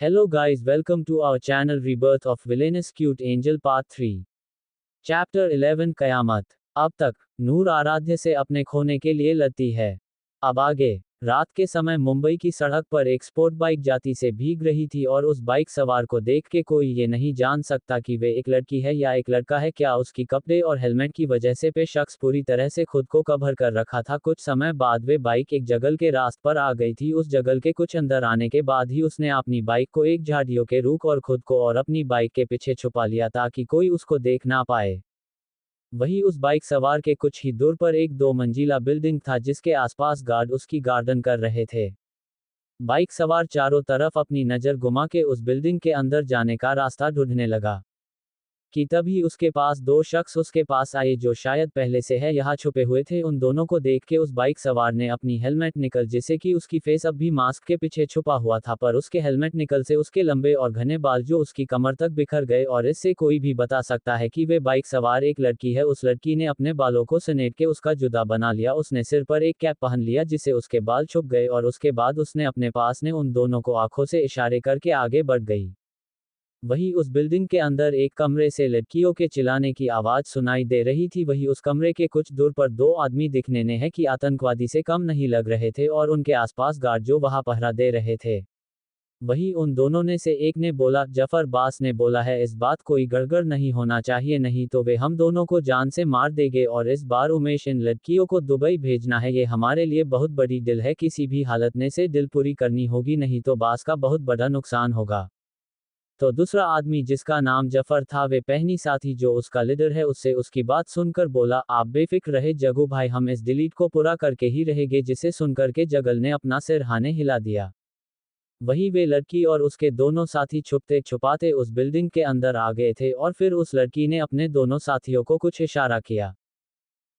Hello guys, welcome to our channel Rebirth of Villainous Cute Angel Part 3. Chapter 11 कयामत। अब तक नूर आराध्य से अपने खोने के लिए लड़ती है। अब आगे। रात के समय मुंबई की सड़क पर एक स्पोर्ट बाइक जाती से भीग रही थी और उस बाइक सवार को देख के कोई ये नहीं जान सकता कि वे एक लड़की है या एक लड़का है। क्या उसकी कपड़े और हेलमेट की वजह से पे शख्स पूरी तरह से खुद को कवर कर रखा था। कुछ समय बाद वे बाइक एक जंगल के रास्ते पर आ गई थी। उस जंगल के कुछ अंदर आने के बाद ही उसने अपनी बाइक को एक झाड़ियों के रुख और खुद को और अपनी बाइक के पीछे छुपा लिया ताकि कोई उसको देख ना पाए। वही उस बाइक सवार के कुछ ही दूर पर एक 2 मंजिला बिल्डिंग था जिसके आसपास गार्ड उसकी गार्डन कर रहे थे। बाइक सवार चारों तरफ अपनी नज़र घुमा के उस बिल्डिंग के अंदर जाने का रास्ता ढूंढने लगा कि तभी उसके पास 2 शख्स उसके पास आए जो शायद पहले से है यहाँ छुपे हुए थे। उन दोनों को देख के उस बाइक सवार ने अपनी हेलमेट निकल जिससे कि उसकी फेस अब भी मास्क के पीछे छुपा हुआ था पर उसके हेलमेट निकल से उसके लंबे और घने बाल जो उसकी कमर तक बिखर गए और इससे कोई भी बता सकता है कि वे बाइक सवार एक लड़की है। उस लड़की ने अपने बालों को समेट के उसका जुदा बना लिया। उसने सिर पर एक कैप पहन लिया जिससे उसके बाल छुप गए और उसके बाद उसने अपने पास ने उन दोनों को आंखों से इशारे करके आगे बढ़ गई। वही उस बिल्डिंग के अंदर एक कमरे से लड़कियों के चिल्लाने की आवाज सुनाई दे रही थी। वही उस कमरे के कुछ दूर पर 2 आदमी दिखने ने है कि आतंकवादी से कम नहीं लग रहे थे और उनके आसपास गार्ड जो वहां पहरा दे रहे थे। वही उन दोनों ने से एक ने बोला, जफर बास ने बोला है इस बात कोई गड़बड़ नहीं होना चाहिए नहीं तो वे हम दोनों को जान से मार देंगे और इस बार उमेश इन लड़कियों को दुबई भेजना है। ये हमारे लिए बहुत बड़ी डील है। किसी भी हालत में से डील पूरी करनी होगी नहीं तो बास का बहुत बड़ा नुकसान होगा। तो दूसरा आदमी जिसका नाम जफर था वे पहनी साथी जो उसका लीडर है उससे उसकी बात सुनकर बोला, आप बेफिक्र रहे जगू भाई, हम इस डिलीट को पूरा करके ही रहेंगे। जिसे सुनकर के जगल ने अपना सिर हाने हिला दिया। वही वे लड़की और उसके दोनों साथी छुपते छुपाते उस बिल्डिंग के अंदर आ गए थे और फिर उस लड़की ने अपने दोनों साथियों को कुछ इशारा किया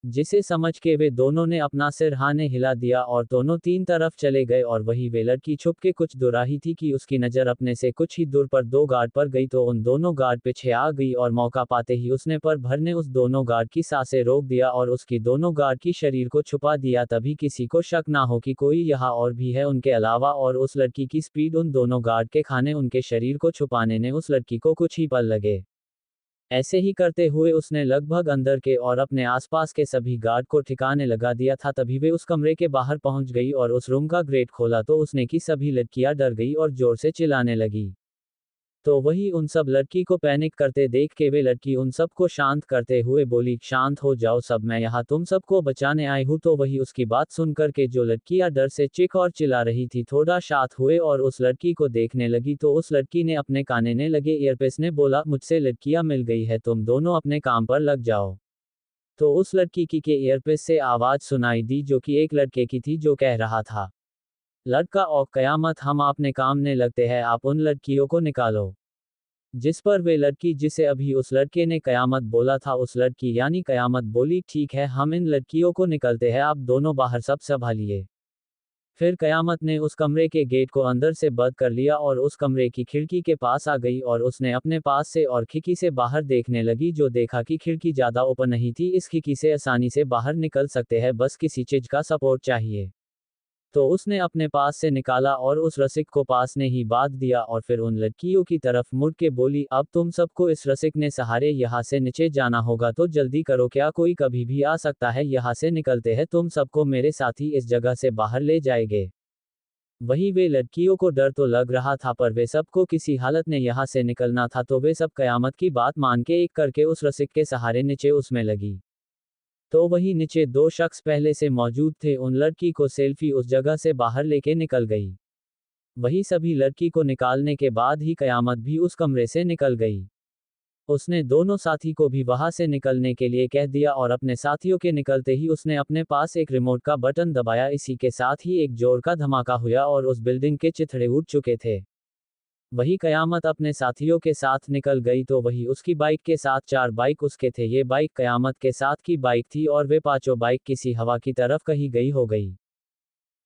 जिसे समझ के वे दोनों ने अपना सिर हाने हिला दिया और दोनों तीन तरफ चले गए। और वही वे लड़की छुप के कुछ दूर आई थी कि उसकी नज़र अपने से कुछ ही दूर पर 2 गार्ड पर गई तो उन दोनों गार्ड पीछे आ गई और मौका पाते ही उसने पर भर ने उस दोनों गार्ड की सांसें रोक दिया और उसकी दोनों गार्ड की शरीर को छुपा दिया। तभी किसी को शक ना हो कि कोई यहाँ और भी है उनके अलावा। और उस लड़की की स्पीड उन दोनों गार्ड के खाने उनके शरीर को छुपाने ने उस लड़की को कुछ ही पल लगे। ऐसे ही करते हुए उसने लगभग अंदर के और अपने आसपास के सभी गार्ड को ठिकाने लगा दिया था। तभी वे उस कमरे के बाहर पहुंच गई और उस रूम का गेट खोला तो उसने की सभी लड़कियां डर गई और जोर से चिल्लाने लगी। तो वही उन सब लड़की को पैनिक करते देख के वे लड़की उन सबको शांत करते हुए बोली, शांत हो जाओ सब, मैं यहाँ तुम सबको बचाने आई हूँ। तो वही उसकी बात सुनकर के जो लड़कियां डर से चीख और चिल्ला रही थी थोड़ा शांत हुए और उस लड़की को देखने लगी। तो उस लड़की ने अपने काने ने लगे ईयरपीस ने बोला, मुझसे लड़कियां मिल गई है, तुम दोनों अपने काम पर लग जाओ। तो उस लड़की की के ईयरपीस से आवाज सुनाई दी जो कि एक लड़के की थी जो कह रहा था, लड़का ओ कयामत, हम अपने काम ने लगते हैं, आप उन लड़कियों को निकालो। जिस पर वे लड़की जिसे अभी उस लड़के ने कयामत बोला था उस लड़की यानी कयामत बोली, ठीक है हम इन लड़कियों को निकलते हैं, आप दोनों बाहर सब संभालिए। फिर कयामत ने उस कमरे के गेट को अंदर से बंद कर लिया और उस कमरे की खिड़की के पास आ गई और उसने अपने पास से और खिड़की से बाहर देखने लगी जो देखा कि खिड़की ज़्यादा ओपन नहीं थी। इस खिड़की से आसानी से बाहर निकल सकते हैं, बस किसी चीज़ का सपोर्ट चाहिए। तो उसने अपने पास से निकाला और उस रसिक को पास ने ही बांध दिया और फिर उन लड़कियों की तरफ मुड़ के बोली, अब तुम सबको इस रसिक ने सहारे यहाँ से नीचे जाना होगा तो जल्दी करो, क्या कोई कभी भी आ सकता है, यहाँ से निकलते हैं, तुम सबको मेरे साथ ही इस जगह से बाहर ले जाएंगे। वही वे लड़कियों को डर तो लग रहा था पर वे सबको किसी हालत में यहाँ से निकलना था तो वे सब कयामत की बात मान के एक करके उस रसिक के सहारे नीचे उसमें लगी। तो वही नीचे 2 शख्स पहले से मौजूद थे, उन लड़की को सेल्फी उस जगह से बाहर लेके निकल गई। वही सभी लड़की को निकालने के बाद ही कयामत भी उस कमरे से निकल गई। उसने दोनों साथी को भी वहां से निकलने के लिए कह दिया और अपने साथियों के निकलते ही उसने अपने पास एक रिमोट का बटन दबाया। इसी के साथ ही एक जोर का धमाका हुआ और उस बिल्डिंग के चिथड़े उठ चुके थे। वही कयामत अपने साथियों के साथ निकल गई तो वही उसकी बाइक के साथ 4 बाइक उसके थे। ये बाइक कयामत के साथ की बाइक थी और वे पांचों बाइक किसी हवा की तरफ कहीं गई हो गई।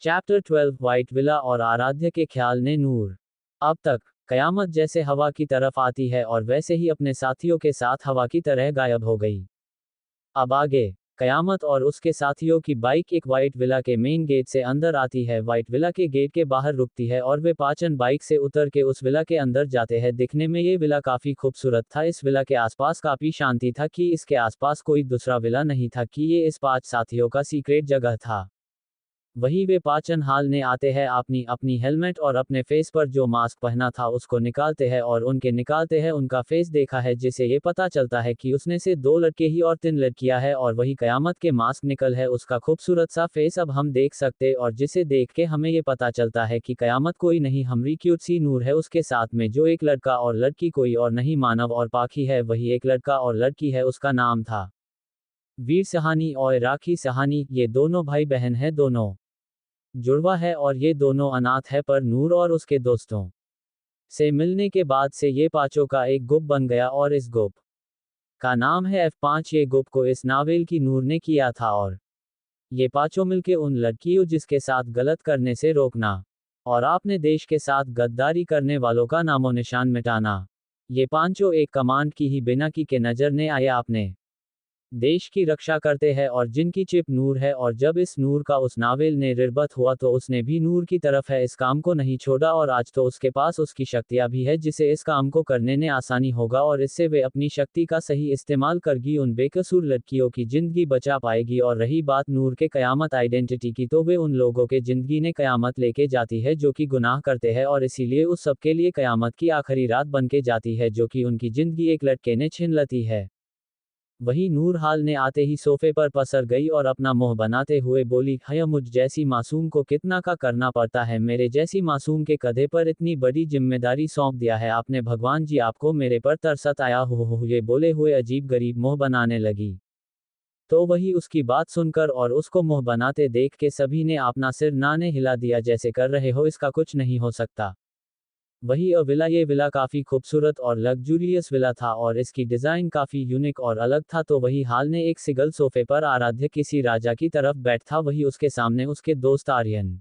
चैप्टर 12 व्हाइट विला और आराध्य के ख्याल ने नूर। अब तक कयामत जैसे हवा की तरफ आती है और वैसे ही अपने साथियों के साथ हवा की तरह गायब हो गई। अब आगे कयामत और उसके साथियों की बाइक एक व्हाइट विला के मेन गेट से अंदर आती है, व्हाइट विला के गेट के बाहर रुकती है और वे पाचन बाइक से उतर के उस विला के अंदर जाते हैं। दिखने में ये विला काफी खूबसूरत था, इस विला के आसपास काफी शांति था कि इसके आसपास कोई दूसरा विला नहीं था, कि ये इस 5 साथियों का सीक्रेट जगह था। वही वे पाचन हाल ने आते हैं, अपनी अपनी हेलमेट और अपने फेस पर जो मास्क पहना था उसको निकालते हैं और उनके निकालते हैं उनका फेस देखा है, जिससे ये पता चलता है कि उसने से 2 लड़के ही और 3 लड़कियां है, और वही कयामत के मास्क निकल है उसका खूबसूरत सा फेस अब हम देख सकते, और जिसे देख के हमें ये पता चलता है कि कयामत कोई नहीं हमारी क्यूट सी नूर है, उसके साथ में जो एक लड़का और लड़की कोई और नहीं मानव और पाखी है, वही एक लड़का और लड़की है, उसका नाम था वीर सहानी और राखी सहानी। ये दोनों भाई बहन है, दोनों जुड़वा है और ये दोनों अनाथ है, पर नूर और उसके दोस्तों से मिलने के बाद से ये पांचों का एक ग्रुप बन गया और इस ग्रुप का नाम है F5। ये ग्रुप को इस नावेल की नूर ने किया था और ये पांचों मिलके उन लड़कियों जिसके साथ गलत करने से रोकना और आपने देश के साथ गद्दारी करने वालों का नामो निशान मिटाना, ये पांचों एक कमांड की ही बिना की के नजर ने आए आपने देश की रक्षा करते हैं और जिनकी चिप नूर है, और जब इस नूर का उस नावेल ने रिर्बत हुआ तो उसने भी नूर की तरफ है इस काम को नहीं छोड़ा, और आज तो उसके पास उसकी शक्तियां भी है जिसे इस काम को करने ने आसानी होगा, और इससे वे अपनी शक्ति का सही इस्तेमाल करगी उन बेकसूर लड़कियों की जिंदगी बचा पाएगी। और रही बात नूर के कयामत आइडेंटिटी की, तो वे उन लोगों के जिंदगी ने कयामत लेके जाती है जो कि गुनाह करते हैं, और इसीलिए उस सबके लिए कयामत की आखिरी रात बन के जाती है जो कि उनकी जिंदगी एक लड़के ने छीन लेती है। वही नूर हाल ने आते ही सोफे पर पसर गई और अपना मुंह बनाते हुए बोली, हया मुझ जैसी मासूम को कितना का करना पड़ता है, मेरे जैसी मासूम के कंधे पर इतनी बड़ी जिम्मेदारी सौंप दिया है आपने, भगवान जी आपको मेरे पर तरसत आया हो ये बोले हुए अजीब गरीब मुंह बनाने लगी। तो वही उसकी बात सुनकर और उसको मुंह बनाते देख के सभी ने अपना सिर नाने हिला दिया, जैसे कर रहे हो इसका कुछ नहीं हो सकता। वही विला, ये विला काफी खूबसूरत और लग्जूरियस विला था और इसकी डिजाइन काफी यूनिक और अलग था। तो वही हाल ने एक सिंगल सोफे पर आराध्य किसी राजा की तरफ बैठा, वही उसके सामने उसके दोस्त आर्यन,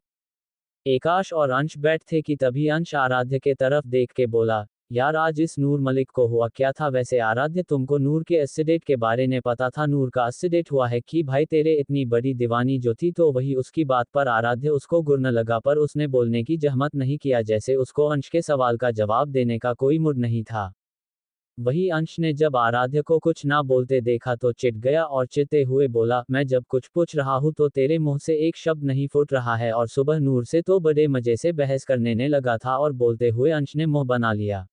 एकाश और अंश बैठ थे कि तभी अंश आराध्य के तरफ देख के बोला, यार आज इस नूर मलिक को हुआ क्या था, वैसे आराध्य तुमको नूर के एसिडेट के बारे में पता था, नूर का एसिडेट हुआ है कि भाई तेरे इतनी बड़ी दीवानी जो थी। तो वही उसकी बात पर आराध्य उसको गुरने लगा, पर उसने बोलने की जहमत नहीं किया, जैसे उसको अंश के सवाल का जवाब देने का कोई मूड नहीं था। वही अंश ने जब आराध्य को कुछ ना बोलते देखा तो चिढ़ गया और चिढ़ते हुए बोला, मैं जब कुछ पूछ रहा हूं तो तेरे मुंह से एक शब्द नहीं फूट रहा है, और सुबह नूर से तो बड़े मजे से बहस करने ने लगा था, और बोलते हुए अंश ने मुंह बना लिया।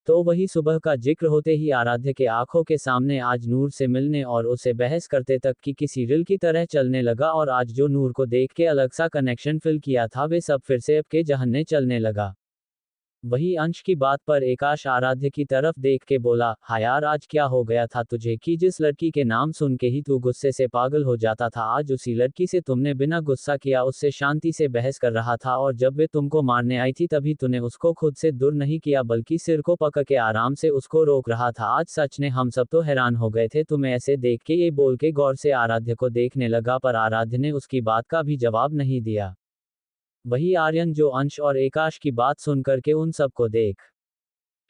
तो वही सुबह का जिक्र होते ही आराध्य के आंखों के सामने आज नूर से मिलने और उसे बहस करते तक की किसी रील की तरह चलने लगा, और आज जो नूर को देख के अलग सा कनेक्शन फील किया था वे सब फिर से अब के जहन्ने चलने लगा। वही अंश की बात पर एकाश आराध्य की तरफ देख के बोला, हाँ यार आज क्या हो गया था तुझे कि जिस लड़की के नाम सुन के ही तू गुस्से से पागल हो जाता था, आज उसी लड़की से तुमने बिना गुस्सा किया उससे शांति से बहस कर रहा था, और जब वे तुमको मारने आई थी तभी तूने उसको खुद से दूर नहीं किया बल्कि सिर को पकड़ के आराम से उसको रोक रहा था। आज सच ने हम सब तो हैरान हो गए थे तुम्हें ऐसे देख के, ये बोल के गौर से आराध्य को देखने लगा, पर आराध्य ने उसकी बात का भी जवाब नहीं दिया। वही आर्यन जो अंश और एकाश की बात सुनकर के उन सबको देख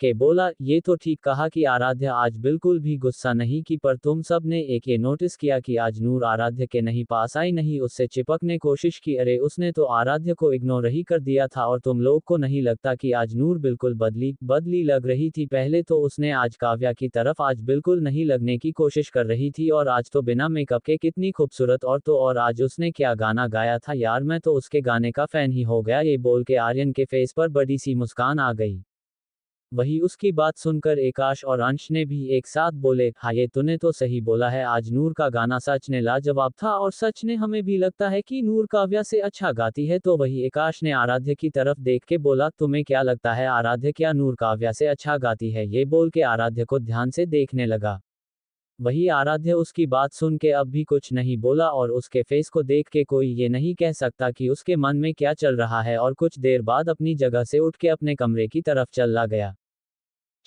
के बोला, ये तो ठीक कहा कि आराध्य आज बिल्कुल भी गुस्सा नहीं की, पर तुम सब ने एक ये नोटिस किया कि आज नूर आराध्य के नहीं पास आई, नहीं उससे चिपकने कोशिश की, अरे उसने तो आराध्य को इग्नोर ही कर दिया था। और तुम लोग को नहीं लगता कि आज नूर बिल्कुल बदली लग रही थी, पहले तो उसने आज काव्या की तरफ आज बिल्कुल नहीं लगने की कोशिश कर रही थी, और आज तो बिना मेकअप के कितनी खूबसूरत, और आज उसने क्या गाना गाया था यार, मैं तो उसके गाने का फैन ही हो गया। ये बोल के आर्यन के फेस पर बड़ी सी मुस्कान आ गई। वही उसकी बात सुनकर एकाश और अंश ने भी एक साथ बोले, हाँ ये तूने तो सही बोला है, आज नूर का गाना सच ने लाजवाब था, और सच ने हमें भी लगता है कि नूर काव्या से अच्छा गाती है। तो वही एकाश ने आराध्य की तरफ देख के बोला, तुम्हें क्या लगता है आराध्य क्या नूर काव्या से अच्छा गाती है, ये बोल के आराध्य को ध्यान से देखने लगा। वही आराध्य उसकी बात सुन के अब भी कुछ नहीं बोला, और उसके फेस को देख के कोई ये नहीं कह सकता कि उसके मन में क्या चल रहा है, और कुछ देर बाद अपनी जगह से उठ के अपने कमरे की तरफ चला गया।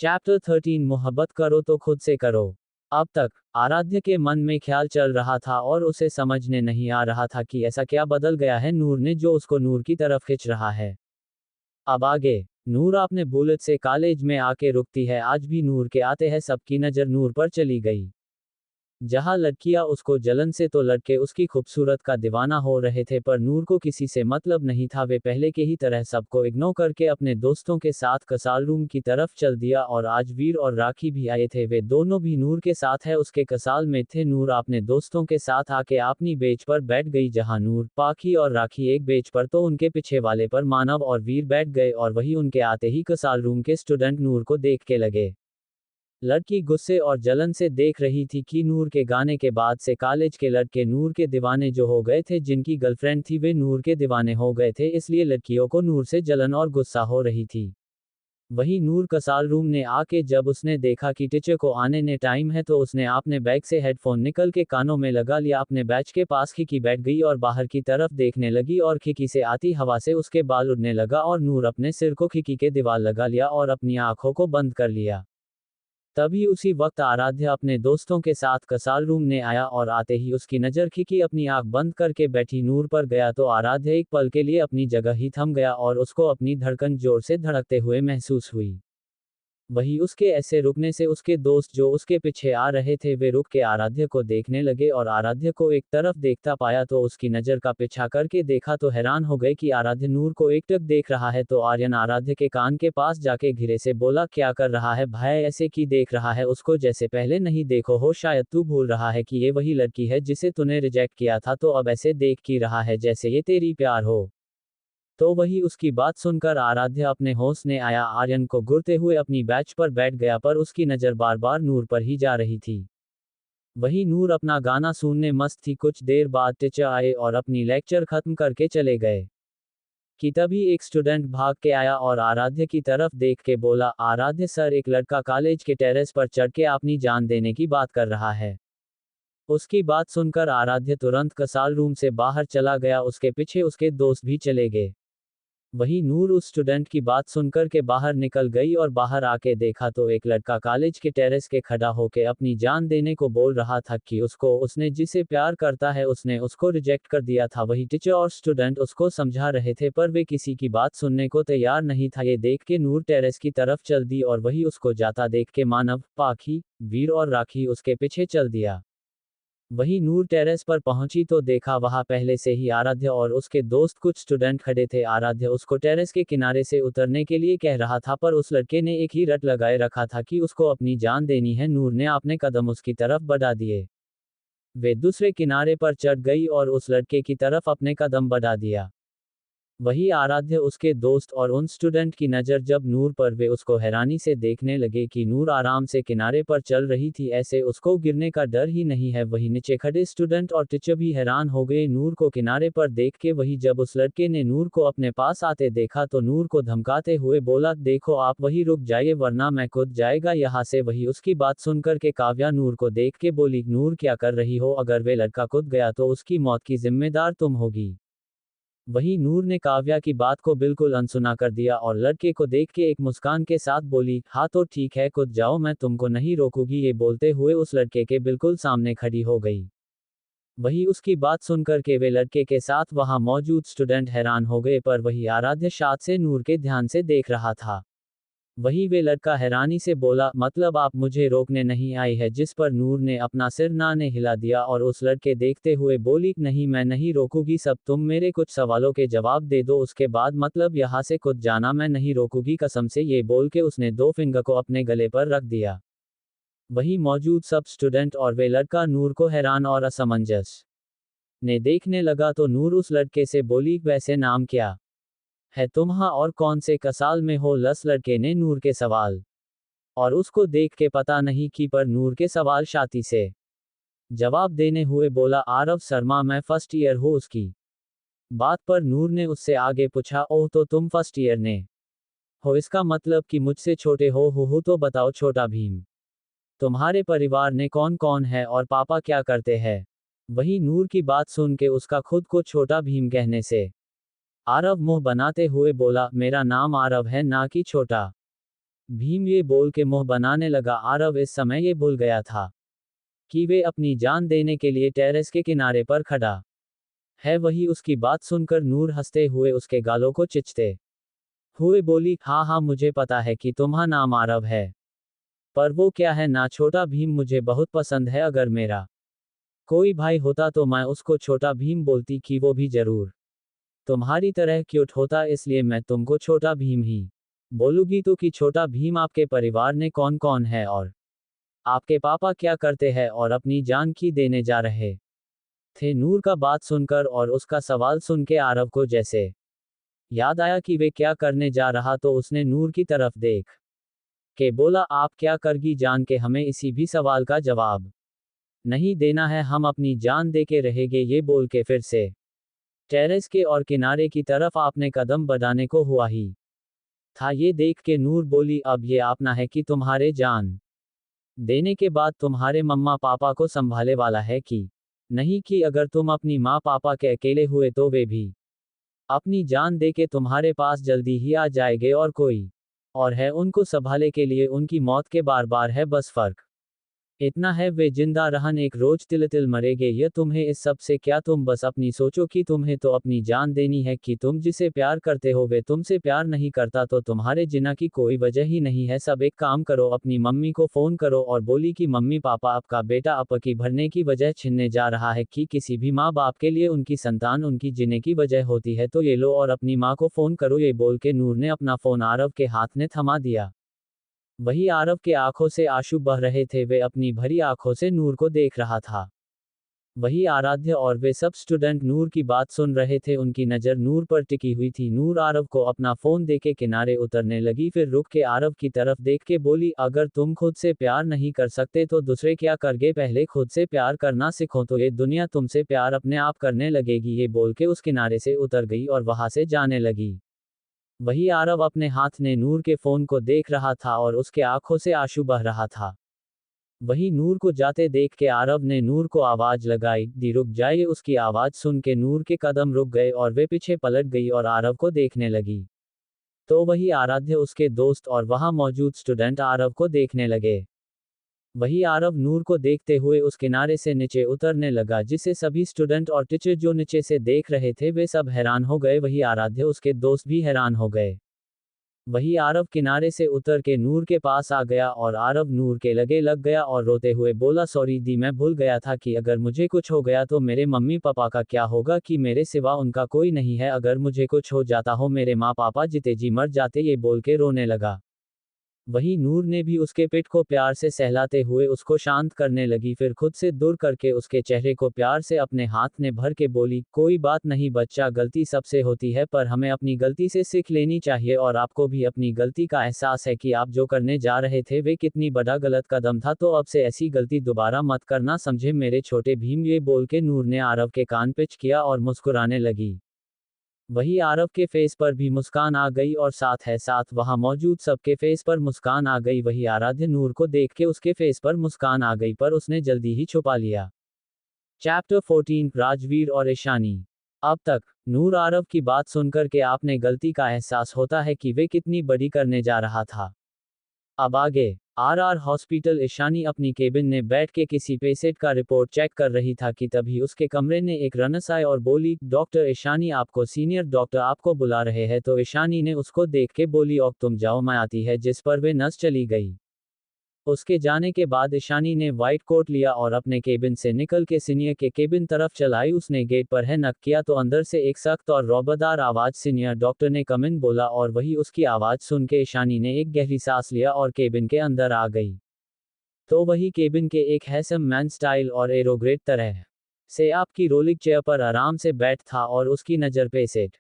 चैप्टर 13 मोहब्बत करो तो खुद से करो। अब तक आराध्य के मन में ख्याल चल रहा था और उसे समझने नहीं आ रहा था कि ऐसा क्या बदल गया है नूर ने जो उसको नूर की तरफ खींच रहा है। अब आगे नूर अपने बुलेट से कॉलेज में आके रुकती है, आज भी नूर के आते हैं सबकी नज़र नूर पर चली गई। जहां लड़कियां उसको जलन से तो लड़के उसकी खूबसूरत का दीवाना हो रहे थे, पर नूर को किसी से मतलब नहीं था। वे पहले के ही तरह सबको इग्नोर करके अपने दोस्तों के साथ कसाल रूम की तरफ चल दिया, और आज वीर और राखी भी आए थे। वे दोनों भी नूर के साथ है उसके कसाल में थे। नूर अपने दोस्तों के साथ आके अपनी बेंच पर बैठ गई, जहां नूर, पाखी और राखी एक बेंच पर तो उनके पीछे वाले पर मानव और वीर बैठ गए, और वही उनके आते ही कसाल रूम के स्टूडेंट नूर को देख के लगे। लड़की गुस्से और जलन से देख रही थी कि नूर के गाने के बाद से कॉलेज के लड़के नूर के दीवाने जो हो गए थे, जिनकी गर्लफ्रेंड थी वे नूर के दीवाने हो गए थे, इसलिए लड़कियों को नूर से जलन और गुस्सा हो रही थी। वही नूर कसाल रूम ने आके जब उसने देखा कि टीचर को आने ने टाइम है, तो उसने अपने बैग से हेडफोन निकल के कानों में लगा लिया, अपने बैच के पास खिड़की बैठ गई और बाहर की तरफ देखने लगी, और खिड़की से आती हवा से उसके बाल उड़ने लगा, और नूर अपने सिर को खिड़की के दीवार लगा लिया और अपनी आंखों को बंद कर लिया। तभी उसी वक्त आराध्य अपने दोस्तों के साथ कसाल रूम ने आया, और आते ही उसकी नजर खिड़की अपनी आंख बंद करके बैठी नूर पर गया, तो आराध्य एक पल के लिए अपनी जगह ही थम गया और उसको अपनी धड़कन जोर से धड़कते हुए महसूस हुई। वही उसके ऐसे रुकने से उसके दोस्त जो उसके पीछे आ रहे थे वे रुक के आराध्य को देखने लगे, और आराध्य को एक तरफ देखता पाया तो उसकी नज़र का पीछा करके देखा तो हैरान हो गए कि आराध्य नूर को एकटक देख रहा है। तो आर्यन आराध्य के कान के पास जाके धीरे से बोला, क्या कर रहा है भाई, ऐसे की देख रहा है उसको जैसे पहले नहीं देखो हो, शायद तू भूल रहा है कि ये वही लड़की है जिसे तूने रिजेक्ट किया था, तो अब ऐसे देख की रहा है जैसे ये तेरी प्यार हो। तो वही उसकी बात सुनकर आराध्य अपने होश ने आया, आर्यन को घूरते हुए अपनी बैच पर बैठ गया, पर उसकी नज़र बार बार नूर पर ही जा रही थी। वही नूर अपना गाना सुनने मस्त थी। कुछ देर बाद टीचर आए और अपनी लेक्चर खत्म करके चले गए कि तभी एक स्टूडेंट भाग के आया और आराध्य की तरफ देख के बोला, आराध्य सर, एक लड़का कॉलेज के टेरेस पर चढ़ के अपनी जान देने की बात कर रहा है। उसकी बात सुनकर आराध्य तुरंत कसाल रूम से बाहर चला गया, उसके पीछे उसके दोस्त भी चले गए। वही नूर उस स्टूडेंट की बात सुनकर के बाहर निकल गई, और बाहर आके देखा तो एक लड़का कॉलेज के टेरेस के खड़ा होके अपनी जान देने को बोल रहा था कि उसने जिसे प्यार करता है उसने उसको रिजेक्ट कर दिया था। वही टीचर और स्टूडेंट उसको समझा रहे थे, पर वे किसी की बात सुनने को तैयार नहीं था। ये देख के नूर टेरेस की तरफ चल दी, और वही उसको जाता देख के मानव, पाखी, वीर और राखी उसके पीछे चल दिया। वही नूर टेरेस पर पहुंची तो देखा वहां पहले से ही आराध्य और उसके दोस्त कुछ स्टूडेंट खड़े थे। आराध्य उसको टेरेस के किनारे से उतरने के लिए कह रहा था, पर उस लड़के ने एक ही रट लगाए रखा था कि उसको अपनी जान देनी है। नूर ने अपने कदम उसकी तरफ बढ़ा दिए। वे दूसरे किनारे पर चढ़ गई और उस लड़के की तरफ अपने कदम बढ़ा दिया। वही आराध्य, उसके दोस्त और उन स्टूडेंट की नज़र जब नूर पर, वे उसको हैरानी से देखने लगे कि नूर आराम से किनारे पर चल रही थी, ऐसे उसको गिरने का डर ही नहीं है। वही नीचे खड़े स्टूडेंट और टीचर भी हैरान हो गए नूर को किनारे पर देख के। वही जब उस लड़के ने नूर को अपने पास आते देखा तो नूर को धमकाते हुए बोला, देखो आप वही रुक जाइए वरना मैं कूद जाएगा यहाँ से। वही उसकी बात सुनकर के काव्या नूर को देख के बोली, नूर क्या कर रही हो, अगर वे लड़का कूद गया तो उसकी मौत की जिम्मेदार तुम होगी। वही नूर ने काव्या की बात को बिल्कुल अनसुना कर दिया और लड़के को देख के एक मुस्कान के साथ बोली, हाँ तो ठीक है कूद जाओ, मैं तुमको नहीं रोकूंगी। ये बोलते हुए उस लड़के के बिल्कुल सामने खड़ी हो गई। वही उसकी बात सुनकर के वे लड़के के साथ वहां मौजूद स्टूडेंट हैरान हो गए, पर वही आराध्य शाद से नूर के ध्यान से देख रहा था। वही वे लड़का हैरानी से बोला, मतलब आप मुझे रोकने नहीं आई है, जिस पर नूर ने अपना सिर नाने हिला दिया और उस लड़के देखते हुए बोली, नहीं मैं नहीं रोकूंगी, सब तुम मेरे कुछ सवालों के जवाब दे दो, उसके बाद मतलब यहाँ से कूद जाना, मैं नहीं रोकूंगी कसम से। ये बोल के उसने दो फिंगर को अपने गले पर रख दिया। वही मौजूद सब स्टूडेंट और वे लड़का नूर को हैरान और असमंजस ने देखने लगा, तो नूर उस लड़के से बोली, वैसे नाम क्या है तुम्हारा और कौन से कसाल में हो। लस लड़के ने नूर के सवाल और उसको देख के पता नहीं कि पर नूर के सवाल शाती से जवाब देने हुए बोला, आरव शर्मा, मैं फर्स्ट ईयर हूँ। उसकी बात पर नूर ने उससे आगे पूछा, ओह तो तुम फर्स्ट ईयर ने हो, इसका मतलब कि मुझसे छोटे हो तो बताओ छोटा भीम, तुम्हारे परिवार ने कौन कौन है और पापा क्या करते हैं। वही नूर की बात सुन के उसका खुद को छोटा भीम कहने से आरव मुंह बनाते हुए बोला, मेरा नाम आरव है ना कि छोटा भीम। ये बोल के मुंह बनाने लगा। आरव इस समय ये भूल गया था कि वे अपनी जान देने के लिए टेरेस के किनारे पर खड़ा है। वही उसकी बात सुनकर नूर हंसते हुए उसके गालों को चिचते हुए बोली, हाँ हाँ मुझे पता है कि तुम्हारा नाम आरव है, पर वो क्या है ना छोटा भीम, मुझे बहुत पसंद है, अगर मेरा कोई भाई होता तो मैं उसको छोटा भीम बोलती कि वो भी जरूर तुम्हारी तरह क्यूट होता, इसलिए मैं तुमको छोटा भीम ही बोलूंगी। तो कि छोटा भीम आपके परिवार में कौन कौन है और आपके पापा क्या करते हैं और अपनी जान की देने जा रहे थे। नूर का बात सुनकर और उसका सवाल सुन के आरव को जैसे याद आया कि वे क्या करने जा रहा, तो उसने नूर की तरफ देख के बोला, आप क्या करगी जान के हमें इसी भी सवाल का जवाब नहीं देना है, हम अपनी जान दे के रहेंगे। ये बोल के फिर से टेरेस के और किनारे की तरफ आपने कदम बढ़ाने को हुआ ही था। ये देख के नूर बोली, अब ये आपना है कि तुम्हारे जान देने के बाद तुम्हारे मम्मा पापा को संभाले वाला है कि नहीं, कि अगर तुम अपनी माँ पापा के अकेले हुए तो वे भी अपनी जान दे के तुम्हारे पास जल्दी ही आ जाएंगे और कोई और है उनको संभाले के लिए उनकी मौत के बार बार है, बस फर्क इतना है वे जिंदा रहन एक रोज तिल तिल मरेंगे। यह तुम्हें इस सब से क्या, तुम बस अपनी सोचो कि तुम्हें तो अपनी जान देनी है, कि तुम जिसे प्यार करते हो वे तुमसे प्यार नहीं करता तो तुम्हारे जिना की कोई वजह ही नहीं है। सब एक काम करो, अपनी मम्मी को फोन करो और बोली कि मम्मी पापा आपका बेटा आपकी भरने की वजह छीनने जा रहा है। कि किसी भी माँ बाप के लिए उनकी संतान उनकी जीने की वजह होती है, तो ये लो और अपनी माँ को फोन करो। ये बोल के नूर ने अपना फोन आरव के हाथ में थमा दिया। वही आरव के आंखों से आंसू बह रहे थे, वे अपनी भरी आंखों से नूर को देख रहा था। वही आराध्य और वे सब स्टूडेंट नूर की बात सुन रहे थे, उनकी नज़र नूर पर टिकी हुई थी। नूर आरव को अपना फोन देके किनारे उतरने लगी, फिर रुक के आरव की तरफ देख के बोली, अगर तुम खुद से प्यार नहीं कर सकते तो दूसरे क्या करगे, पहले खुद से प्यार करना सीखो तो ये दुनिया तुमसे प्यार अपने आप करने लगेगी। ये बोल के उस किनारे से उतर गई और वहां से जाने लगी। वही आरव अपने हाथ ने नूर के फोन को देख रहा था और उसके आंखों से आंसू बह रहा था। वही नूर को जाते देख के आरव ने नूर को आवाज लगाई, दी रुक जाइए। उसकी आवाज सुन के नूर के कदम रुक गए और वे पीछे पलट गई और आरव को देखने लगी। तो वही आराध्य, उसके दोस्त और वहां मौजूद स्टूडेंट आरव को देखने लगे। वही आरव नूर को देखते हुए उस किनारे से नीचे उतरने लगा, जिसे सभी स्टूडेंट और टीचर जो नीचे से देख रहे थे वे सब हैरान हो गए। वही आराध्य उसके दोस्त भी हैरान हो गए। वही आरव किनारे से उतर के नूर के पास आ गया और आरव नूर के लगे लग गया और रोते हुए बोला, सॉरी दी, मैं भूल गया था कि अगर मुझे कुछ हो गया तो मेरे मम्मी पापा का क्या होगा, कि मेरे सिवा उनका कोई नहीं है। अगर मुझे कुछ हो जाता हो मेरे माँ पापा जीते जी मर जाते। ये बोल के रोने लगा। वही नूर ने भी उसके पेट को प्यार से सहलाते हुए उसको शांत करने लगी, फिर खुद से दूर करके उसके चेहरे को प्यार से अपने हाथ ने भर के बोली, कोई बात नहीं बच्चा, गलती सबसे होती है पर हमें अपनी गलती से सीख लेनी चाहिए। और आपको भी अपनी गलती का एहसास है कि आप जो करने जा रहे थे वे कितनी बड़ा गलत कदम था, तो अब से ऐसी गलती दोबारा मत करना, समझे मेरे छोटे भीम। ये बोल के नूर ने आरव के कान पिच किया और मुस्कुराने लगी। वही आरव के फेस पर भी मुस्कान आ गई और साथ वहां मौजूद सबके फेस पर मुस्कान आ गई। वही आराध्य नूर को देख के उसके फेस पर मुस्कान आ गई, पर उसने जल्दी ही छुपा लिया। चैप्टर 14 राजवीर और ईशानी। अब तक नूर आरव की बात सुनकर के आपने गलती का एहसास होता है कि वे कितनी बड़ी करने जा रहा था। अब आगे आर हॉस्पिटल। ईशानी अपनी केबिन में बैठ के किसी पेशेंट का रिपोर्ट चेक कर रही था कि तभी उसके कमरे में एक नर्स आई और बोली, डॉक्टर ईशानी आपको सीनियर डॉक्टर आपको बुला रहे हैं। तो ईशानी ने उसको देख के बोली, और तुम जाओ मैं आती है, जिस पर वे नर्स चली गई। उसके जाने के बाद ईशानी ने व्हाइट कोट लिया और अपने केबिन से निकल के सीनियर के केबिन तरफ चलाई। उसने गेट पर है नक किया तो अंदर से एक सख्त और रौबदार आवाज, सीनियर डॉक्टर ने कम इन बोला। और वही उसकी आवाज सुन के ईशानी ने एक गहरी सांस लिया और केबिन के अंदर आ गई। तो वही केबिन के एक हैंडसम मैन स्टाइल और एरोग्रेट तरह से आपकी रोलिंग चेयर पर आराम से बैठ था और उसकी नज़र पेशेंट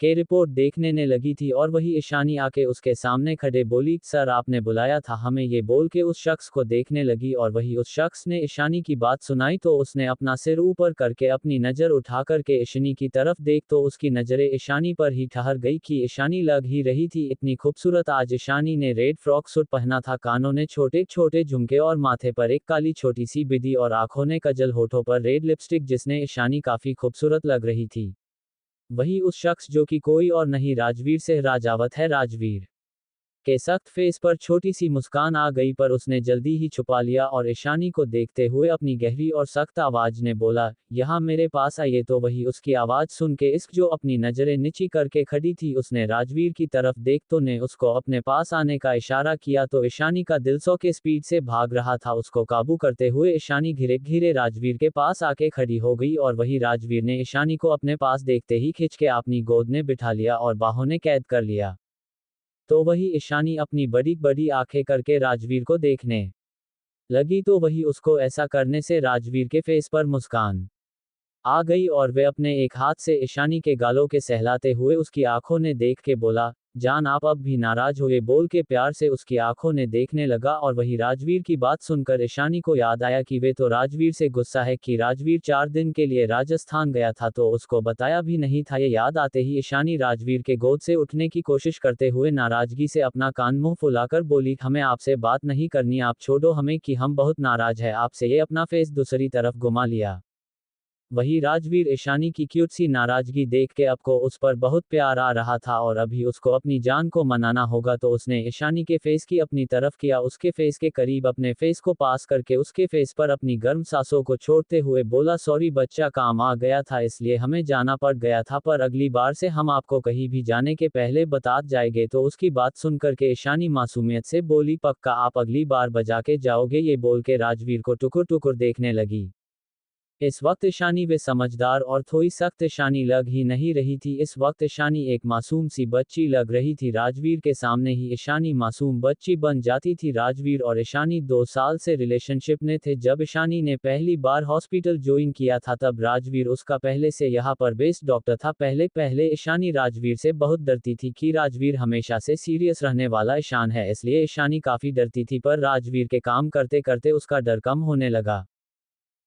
के रिपोर्ट देखने ने लगी थी। और वही ईशानी आके उसके सामने खड़े बोली, सर आपने बुलाया था हमें। ये बोल के उस शख्स को देखने लगी और वही उस शख्स ने ईशानी की बात सुनाई तो उसने अपना सिर ऊपर करके अपनी नज़र उठा करके ईशानी की तरफ देख तो उसकी नज़रें ईशानी पर ही ठहर गई कि ईशानी लग ही रही थी इतनी खूबसूरत। आज ईशानी ने रेड फ्रॉक सूट पहना था, कानों ने छोटे छोटे झुमके और माथे पर एक काली छोटी सी बिंदी और आंखों ने कजल, होठों पर रेड लिपस्टिक, जिसने ईशानी काफी खूबसूरत लग रही थी। वही उस शख्स जो कि कोई और नहीं राजवीर से राजावत है। राजवीर के सख्त फेस पर छोटी सी मुस्कान आ गई, पर उसने जल्दी ही छुपा लिया और ईशानी को देखते हुए अपनी गहरी और सख्त आवाज ने बोला, यहाँ मेरे पास आइए। तो वही उसकी आवाज सुन के इश्क जो अपनी नजरें नीची करके खड़ी थी, उसने राजवीर की तरफ देखते ने उसको अपने पास आने का इशारा किया। तो ईशानी का दिल 100 के स्पीड से भाग रहा था। उसको काबू करते हुए ईशानी धीरे धीरे राजवीर के पास आके खड़ी हो गई और वही राजवीर ने ईशानी को अपने पास देखते ही खिंच के अपनी गोद में बिठा लिया और बाहों ने कैद कर लिया। तो वही ईशानी अपनी बड़ी बड़ी आंखें करके राजवीर को देखने लगी। तो वही उसको ऐसा करने से राजवीर के फेस पर मुस्कान आ गई और वे अपने एक हाथ से ईशानी के गालों के सहलाते हुए उसकी आंखों ने देख के बोला, जान आप अब भी नाराज हो? ये बोल के प्यार से उसकी आंखों ने देखने लगा। और वही राजवीर की बात सुनकर ईशानी को याद आया कि वे तो राजवीर से गुस्सा है कि राजवीर 4 दिन के लिए राजस्थान गया था तो उसको बताया भी नहीं था। ये याद आते ही ईशानी राजवीर के गोद से उठने की कोशिश करते हुए नाराजगी से अपना कान मुंह फुलाकर बोली, हमें आपसे बात नहीं करनी, आप छोड़ो हमें कि हम बहुत नाराज है आपसे। ये अपना फेस दूसरी तरफ घुमा लिया। वही राजवीर ईशानी की क्यूट सी नाराजगी देख के अब को उस पर बहुत प्यार आ रहा था और अभी उसको अपनी जान को मनाना होगा। तो उसने ईशानी के फेस की अपनी तरफ किया, उसके फेस के करीब अपने फेस को पास करके उसके फेस पर अपनी गर्म सांसों को छोड़ते हुए बोला, सॉरी बच्चा, काम आ गया था इसलिए हमें जाना पड़ गया था, पर अगली बार से हम आपको कहीं भी जाने के पहले बता जाएंगे। तो उसकी बात सुनकर के ईशानी मासूमियत से बोली, पक्का आप अगली बार बजा के जाओगे? ये बोल के राजवीर को टुकुर टुकुर देखने लगी। इस वक्त ईशानी वे समझदार और थोड़ी सख्त ईशानी लग ही नहीं रही थी। इस वक्त ईशानी एक मासूम सी बच्ची लग रही थी। राजवीर के सामने ही ईशानी मासूम बच्ची बन जाती थी। राजवीर और ईशानी 2 साल से रिलेशनशिप में थे। जब ईशानी ने पहली बार हॉस्पिटल ज्वाइन किया था तब राजवीर उसका पहले से यहाँ पर बेस्ट डॉक्टर था। पहले ईशानी राजवीर से बहुत डरती थी कि राजवीर हमेशा से सीरियस रहने वाला ईशान है, इसलिए ईशानी काफी डरती थी। पर राजवीर के काम करते करते उसका डर कम होने लगा।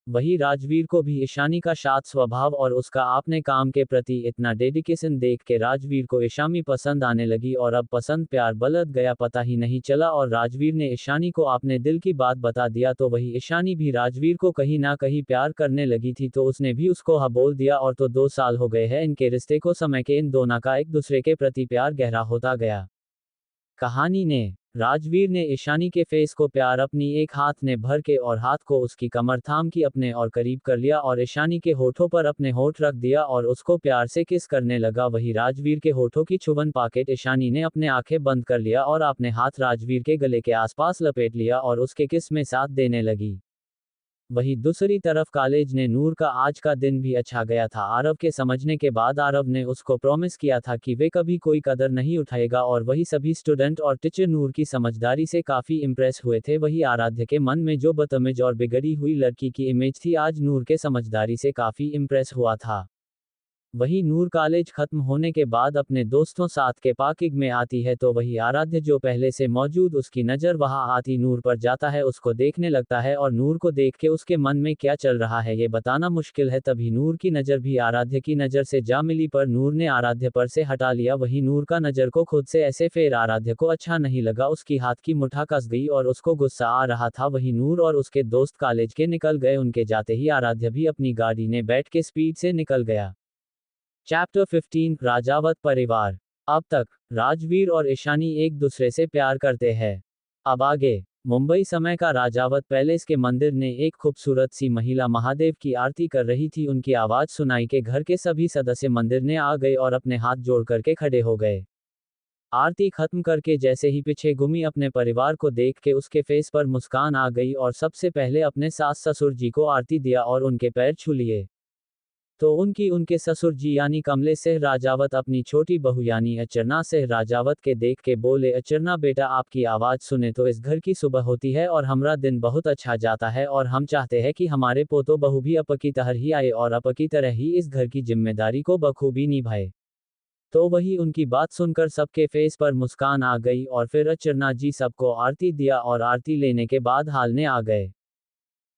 वही राजवीर को भी ईशानी का शांत स्वभाव और उसका अपने काम के प्रति इतना डेडिकेशन देख के राजवीर को ईशानी पसंद आने लगी और अब पसंद प्यार बलद गया, पता ही नहीं चला। और राजवीर ने ईशानी को अपने दिल की बात बता दिया। तो वही ईशानी भी राजवीर को कहीं ना कहीं प्यार करने लगी थी, तो उसने भी उसको हाँ बोल दिया। और तो 2 साल हो गए हैं इनके रिश्ते को। समय के इन दोनों का एक दूसरे के प्रति प्यार गहरा होता गया। कहानी ने राजवीर ने ईशानी के फेस को प्यार अपनी एक हाथ ने भर के और हाथ को उसकी कमर थाम की अपने और करीब कर लिया और ईशानी के होठों पर अपने होठ रख दिया और उसको प्यार से किस करने लगा। वही राजवीर के होठों की चुभन पाके ईशानी ने अपने आंखें बंद कर लिया और अपने हाथ राजवीर के गले के आसपास लपेट लिया और उसके किस में साथ देने लगी। वही दूसरी तरफ कॉलेज ने नूर का आज का दिन भी अच्छा गया था। आरव के समझने के बाद आरव ने उसको प्रॉमिस किया था कि वे कभी कोई कदर नहीं उठाएगा और वही सभी स्टूडेंट और टीचर नूर की समझदारी से काफी इम्प्रेस हुए थे। वही आराध्य के मन में जो बदतमीज और बिगड़ी हुई लड़की की इमेज थी, आज नूर के समझदारी से काफी इम्प्रेस हुआ था। वही नूर कॉलेज खत्म होने के बाद अपने दोस्तों साथ के पार्किंग में आती है, तो वही आराध्य जो पहले से मौजूद उसकी नज़र वहां आती नूर पर जाता है, उसको देखने लगता है और नूर को देख के उसके मन में क्या चल रहा है ये बताना मुश्किल है। तभी नूर की नज़र भी आराध्य की नज़र से जा मिली, पर नूर ने आराध्य पर से हटा लिया। वही नूर का नज़र को खुद से ऐसे फेर आराध्य को अच्छा नहीं लगा, उसकी हाथ की मुठा कस गई और उसको गुस्सा आ रहा था। वही नूर और उसके दोस्त कॉलेज के निकल गए। उनके जाते ही आराध्य भी अपनी गाड़ी ने बैठ के स्पीड से निकल गया। चैप्टर 15 राजावत परिवार। अब तक राजवीर और ईशानी एक दूसरे से प्यार करते हैं। अब आगे मुंबई समय का राजावत पैलेस के मंदिर ने एक खूबसूरत सी महिला महादेव की आरती कर रही थी। उनकी आवाज सुनाई के घर के सभी सदस्य मंदिर ने आ गए और अपने हाथ जोड़ करके खड़े हो गए। आरती खत्म करके जैसे ही पीछे घूमी अपने परिवार को देख के उसके फेस पर मुस्कान आ गई और सबसे पहले अपने सास ससुर जी को आरती दिया और उनके पैर छू लिए। तो उनके ससुर जी यानी कमले सिंह राजावत अपनी छोटी बहू यानी अचरना सिंह राजावत के देख के बोले, अचरना बेटा, आपकी आवाज सुने तो इस घर की सुबह होती है और हमारा दिन बहुत अच्छा जाता है और हम चाहते हैं कि हमारे पोतो बहू भी अप की तरह ही आए और अप की तरह ही इस घर की जिम्मेदारी को बखूबी निभाए। तो वही उनकी बात सुनकर सबके फेस पर मुस्कान आ गई और फिर अचरना जी सबको आरती दिया और आरती लेने के बाद हालने आ गए।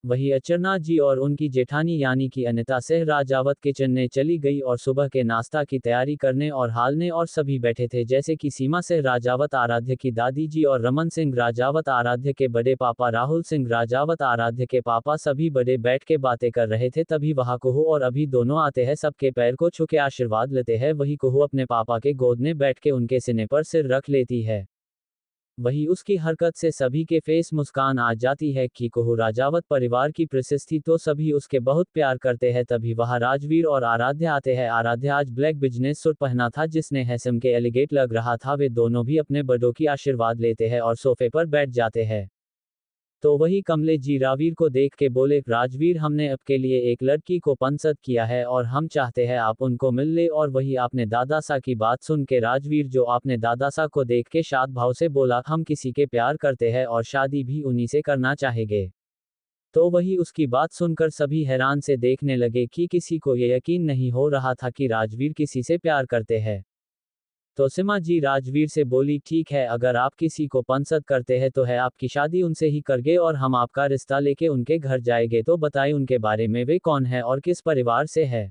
वही अचरना जी और उनकी जेठानी यानी कि अनिता सिंह राजावत किचन ने चली गई और सुबह के नाश्ता की तैयारी करने और हालने और सभी बैठे थे, जैसे कि सीमा सिंह राजावत आराध्य की दादी जी और रमन सिंह राजावत आराध्य के बड़े पापा, राहुल सिंह राजावत आराध्य के पापा, सभी बड़े बैठ के बातें कर रहे थे। तभी वहां कुहू और अभी दोनों आते हैं, सबके पैर को छू के आशीर्वाद लेते हैं। वही कुहू अपने पापा के गोद में बैठ के उनके सीने पर सिर रख लेती है। वही उसकी हरकत से सभी के फेस मुस्कान आ जाती है कि कोहू राजावत परिवार की प्रशस्ति तो सभी उसके बहुत प्यार करते हैं। तभी वहां राजवीर और आराध्या आते हैं। आराध्या आज ब्लैक बिजनेस सूट पहना था जिसने हैसम के एलिगेट लग रहा था। वे दोनों भी अपने बड़ों की आशीर्वाद लेते हैं और सोफे पर बैठ जाते हैं। तो वही कमले जी राजवीर को देख के बोले, राजवीर हमने आपके लिए एक लड़की को पसंद किया है और हम चाहते हैं आप उनको मिल ले। और वही आपने दादासा की बात सुन के राजवीर जो आपने दादासा को देख के शाद भाव से बोला, हम किसी के प्यार करते हैं और शादी भी उन्हीं से करना चाहेंगे। तो वही उसकी बात सुनकर सभी हैरान से देखने लगे कि किसी को ये यकीन नहीं हो रहा था कि राजवीर किसी से प्यार करते हैं। तो सीमा जी राजवीर से बोली, ठीक है अगर आप किसी को पसंद करते हैं तो है आपकी शादी उनसे ही करगे और हम आपका रिश्ता लेके उनके घर जाएंगे। तो बताएं उनके बारे में, वे कौन है और किस परिवार से है।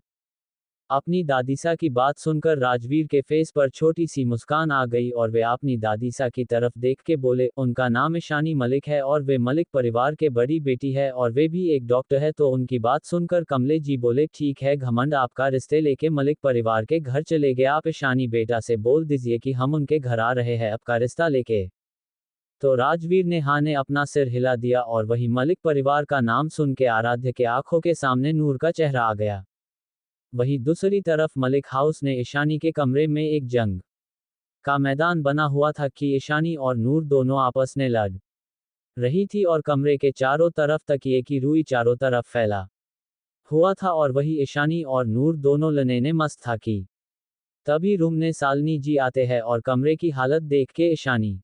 अपनी दादीसा की बात सुनकर राजवीर के फेस पर छोटी सी मुस्कान आ गई और वे अपनी दादीसा की तरफ देख के बोले, उनका नाम ईशानी मलिक है और वे मलिक परिवार के बड़ी बेटी है और वे भी एक डॉक्टर है। तो उनकी बात सुनकर कमले जी बोले, ठीक है घमंड आपका, रिश्ते लेके मलिक परिवार के घर चले गए। आप ईशानी बेटा से बोल दीजिए कि हम उनके घर आ रहे हैं आपका रिश्ता लेके। तो राजवीर ने हाँ ने अपना सिर हिला दिया और वही मलिक परिवार का नाम सुन के आराध्य के आंखों के सामने नूर का चेहरा आ गया। वही दूसरी तरफ मलिक हाउस ने ईशानी के कमरे में एक जंग का मैदान बना हुआ था कि ईशानी और नूर दोनों आपस में लड़ रही थी और कमरे के चारों तरफ तकिए की रुई चारों तरफ फैला हुआ था और वही ईशानी और नूर दोनों लड़ने में मस्त था कि तभी रूम में शालिनी जी आते हैं और कमरे की हालत देख के ईशानी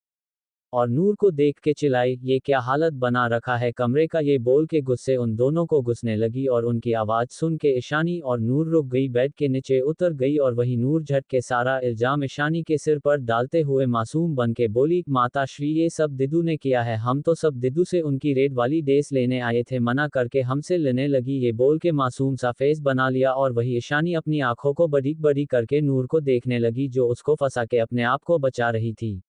और नूर को देख के चिल्लाई, ये क्या हालत बना रखा है कमरे का। ये बोल के गुस्से उन दोनों को घुसने लगी और उनकी आवाज सुन के ईशानी और नूर रुक गई, बेड के नीचे उतर गई और वही नूर झट के सारा इल्जाम ईशानी के सिर पर डालते हुए मासूम बन के बोली, माताश्री ये सब दिदू ने किया है, हम तो सब दिदू से उनकी रेड वाली ड्रेस लेने आए थे, मना करके हमसे लेने लगी। ये बोल के मासूम सा फेस बना लिया और वही ईशानी अपनी आंखों को बड़ी बड़ी करके नूर को देखने लगी जो उसको फंसा के अपने आप को बचा रही थी।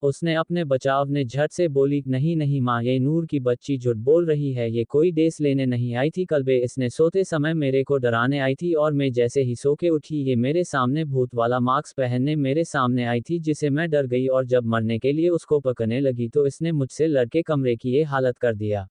उसने अपने बचाव ने झट से बोली, नहीं नहीं माँ, ये नूर की बच्ची झूठ बोल रही है, ये कोई ड्रेस लेने नहीं आई थी, कल बे इसने सोते समय मेरे को डराने आई थी और मैं जैसे ही सो के उठी ये मेरे सामने भूत वाला मास्क पहनने मेरे सामने आई थी जिसे मैं डर गई और जब मरने के लिए उसको पकड़ने लगी तो इसने मुझसे लड़के कमरे की ये हालत कर दिया।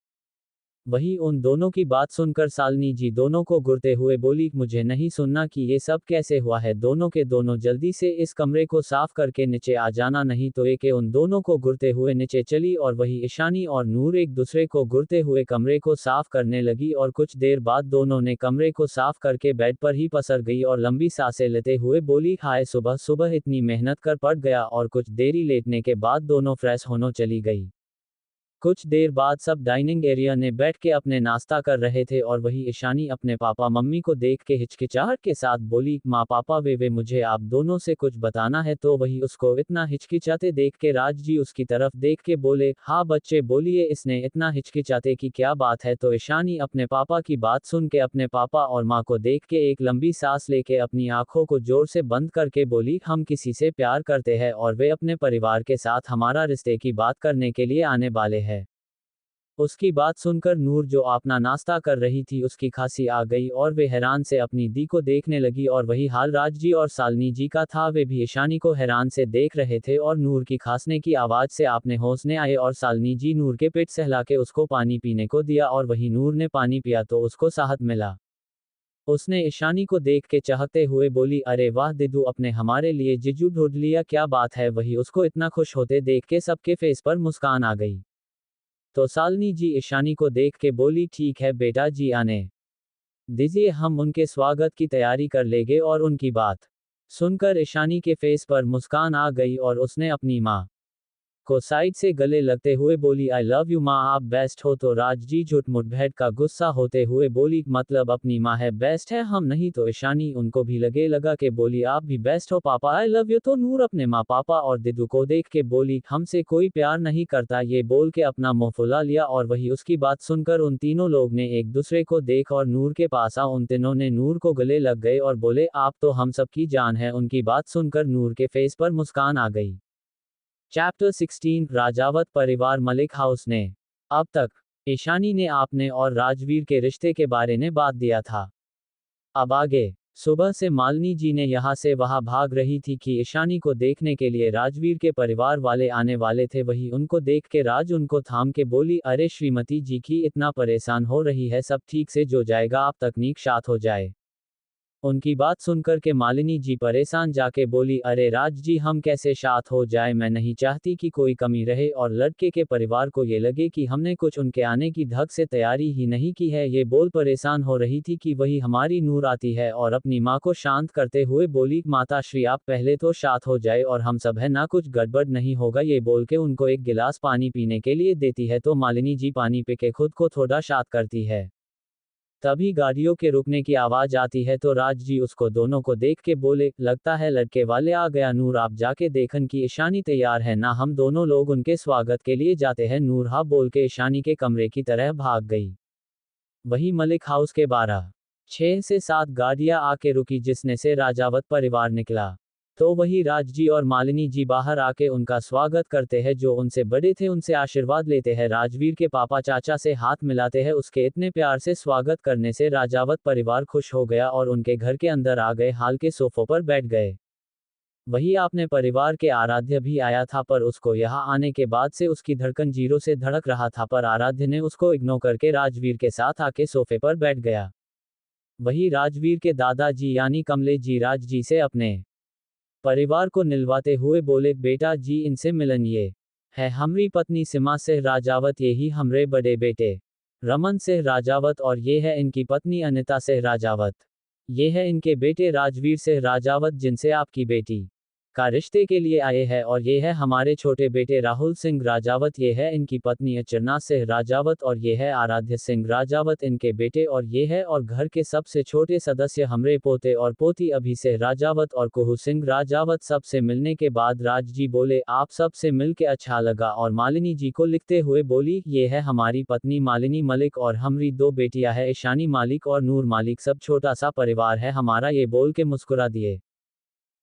वही उन दोनों की बात सुनकर शालिनी जी दोनों को घूरते हुए बोली, मुझे नहीं सुनना कि ये सब कैसे हुआ है, दोनों के दोनों जल्दी से इस कमरे को साफ करके नीचे आ जाना, नहीं तो एक उन दोनों को घूरते हुए नीचे चली और वही ईशानी और नूर एक दूसरे को घूरते हुए कमरे को साफ करने लगी और कुछ देर बाद दोनों ने कमरे को साफ करके बेड पर ही पसर गई और लंबी सांसें लेते हुए बोली, हाय सुबह सुबह इतनी मेहनत कर पड़ गया। और कुछ देरी लेटने के बाद दोनों फ्रेश होने चली गई। कुछ देर बाद सब डाइनिंग एरिया ने बैठ के अपने नाश्ता कर रहे थे और वही ईशानी अपने पापा मम्मी को देख के हिचकिचाहट के साथ बोली, माँ पापा वे मुझे आप दोनों से कुछ बताना है। तो वही उसको इतना हिचकिचाते देख के राज जी उसकी तरफ देख के बोले, हाँ बच्चे बोलिए, इसने इतना हिचकिचाते की क्या बात है। तो ईशानी अपने पापा की बात सुन के अपने पापा और माँ को देख के एक लंबी सांस लेके अपनी आंखों को जोर से बंद करके बोली, हम किसी से प्यार करते हैं और वे अपने परिवार के साथ हमारा रिश्ते की बात करने के लिए आने वाले हैं। उसकी बात सुनकर नूर जो अपना नाश्ता कर रही थी उसकी खांसी आ गई और वे हैरान से अपनी दी को देखने लगी और वही हाल राज जी और शालिनी जी का था। वे भी ईशानी को हैरान से देख रहे थे और नूर की खांसने की आवाज से आपने होशने आए और शालिनी जी नूर के पेट सहला के उसको पानी पीने को दिया और वही नूर ने पानी पिया तो उसको साहत मिला। उसने ईशानी को देख के चाहते हुए बोली, अरे वाह दिदू, अपने हमारे लिए जीजू ढूंढ लिया, क्या बात है। वही उसको इतना खुश होते देख के सबके फेस पर मुस्कान आ गई। तो शालिनी जी ईशानी को देख के बोली, ठीक है बेटा जी, आने दीजिए, हम उनके स्वागत की तैयारी कर लेंगे। और उनकी बात सुनकर ईशानी के फेस पर मुस्कान आ गई और उसने अपनी माँ को साइड से गले लगते हुए बोली, आई लव यू माँ, आप बेस्ट हो। तो राज जी झूठ मुठभेड़ का गुस्सा होते हुए बोली, मतलब अपनी माँ है बेस्ट है, हम नहीं। तो ईशानी उनको भी लगा के बोली, आप भी बेस्ट हो पापा, आई लव यू। तो नूर अपने माँ पापा और दिदू को देख के बोली, हमसे कोई प्यार नहीं करता। ये बोल के अपना मुंह फुला लिया और वही उसकी बात सुनकर उन तीनों लोग ने एक दूसरे को देख और नूर के पास आ उन तीनों ने नूर को गले लग गए और बोले, आप तो हम सबकी जान है। उनकी बात सुनकर नूर के फेस पर मुस्कान आ गई। चैप्टर 16 राजावत परिवार मलिक हाउस ने अब तक ईशानी ने आपने और राजवीर के रिश्ते के बारे में बात दिया था। अब आगे सुबह से मालिनी जी ने यहाँ से वहाँ भाग रही थी कि ईशानी को देखने के लिए राजवीर के परिवार वाले आने वाले थे। वही उनको देख के राज उनको थाम के बोली, अरे श्रीमती जी की इतना परेशान हो रही है, सब ठीक से जो जाएगा, आप तकनीक शांत हो जाए। उनकी बात सुनकर के मालिनी जी परेशान जाके बोली, अरे राज जी हम कैसे शांत हो जाए, मैं नहीं चाहती कि कोई कमी रहे और लड़के के परिवार को ये लगे कि हमने कुछ उनके आने की ढंग से तैयारी ही नहीं की है। ये बोल परेशान हो रही थी कि वही हमारी नूर आती है और अपनी माँ को शांत करते हुए बोली, माता श्री आप पहले तो शांत हो जाए और हम सब है ना, कुछ गड़बड़ नहीं होगा। ये बोल के उनको एक गिलास पानी पीने के लिए देती है तो मालिनी जी पानी पी के खुद को थोड़ा शांत करती है। तभी गाड़ियों के रुकने की आवाज आती है तो राज जी उसको दोनों को देख के बोले, लगता है लड़के वाले आ गया, नूर आप जाके देखन कि ईशानी तैयार है ना, हम दोनों लोग उनके स्वागत के लिए जाते हैं। नूर हाँ बोल के ईशानी के कमरे की तरह भाग गई। वही मलिक हाउस के 6 से 7 गाड़ियां आके रुकी जिसने से राजावत परिवार निकला। तो वही राज जी और मालिनी जी बाहर आके उनका स्वागत करते हैं। जो उनसे बड़े थे उनसे आशीर्वाद लेते हैं। राजवीर के पापा चाचा से हाथ मिलाते हैं। उसके इतने प्यार से स्वागत करने से राजावत परिवार खुश हो गया और उनके घर के अंदर आ गए, हाल के सोफों पर बैठ गए। वही आपने परिवार के आराध्य भी आया था, पर उसको यहाँ आने के बाद से उसकी धड़कन जीरो से धड़क रहा था, पर आराध्य ने उसको इग्नोर करके राजवीर के साथ आके सोफे पर बैठ गया। वही राजवीर के दादाजी यानी कमले जी राज जी से अपने परिवार को निलवाते हुए बोले, बेटा जी इनसे मिलन ये है हमरी पत्नी सीमा सिंह राजावत, यही हमरे बड़े बेटे रमन सिंह राजावत और ये है इनकी पत्नी अनिता सिंह राजावत। ये है इनके बेटे राजवीर सिंह राजावत जिनसे आपकी बेटी का रिश्ते के लिए आए हैं, और ये है हमारे छोटे बेटे राहुल सिंह राजावत। ये है इनकी पत्नी अर्चना सिंह राजावत और ये है आराध्य सिंह राजावत इनके बेटे, और ये है और घर के सबसे छोटे सदस्य हमरे पोते और पोती अभी सिंह राजावत और कुहू सिंह राजावत। सबसे मिलने के बाद राज जी बोले, आप सबसे मिल के अच्छा लगा, और मालिनी जी को लिखते हुए बोली, ये है हमारी पत्नी मालिनी मलिक और हमरी 2 बेटियां है, ईशानी मालिक और नूर मालिक। सब छोटा सा परिवार है हमारा, ये बोल के मुस्कुरा दिए।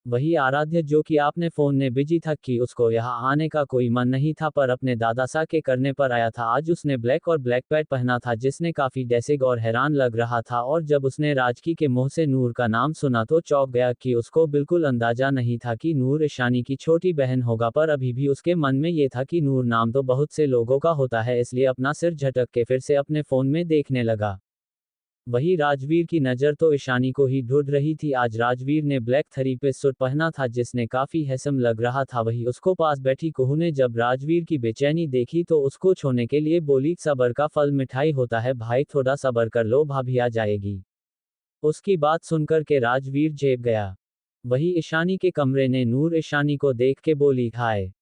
वही आराध्य जो कि आपने फोन ने बिजी था कि उसको यहाँ आने का कोई मन नहीं था, पर अपने दादा सा के करने पर आया था। आज उसने ब्लैक और ब्लैक पैड पहना था जिसने काफी डेसिग और हैरान लग रहा था, और जब उसने राजकी के मुंह से नूर का नाम सुना तो चौंक गया कि उसको बिल्कुल अंदाजा नहीं था कि नूर ईशानी की छोटी बहन होगा, पर अभी भी उसके मन में ये था कि नूर नाम तो बहुत से लोगों का होता है, इसलिए अपना सिर झटक के फिर से अपने फोन में देखने लगा। वही राजवीर की नज़र तो ईशानी को ही ढूंढ रही थी। आज राजवीर ने ब्लैक थ्री पीस सूट पहना था जिसने काफी हैंडसम लग रहा था। वही उसको पास बैठी कुहू ने जब राजवीर की बेचैनी देखी तो उसको छोने के लिए बोली, सबर का फल मिठाई होता है भाई, थोड़ा सबर कर लो, भाभी आ जाएगी। उसकी बात सुनकर के राजवीर झेप गया। वही ईशानी के कमरे ने नूर ईशानी को देख के बोली, हाय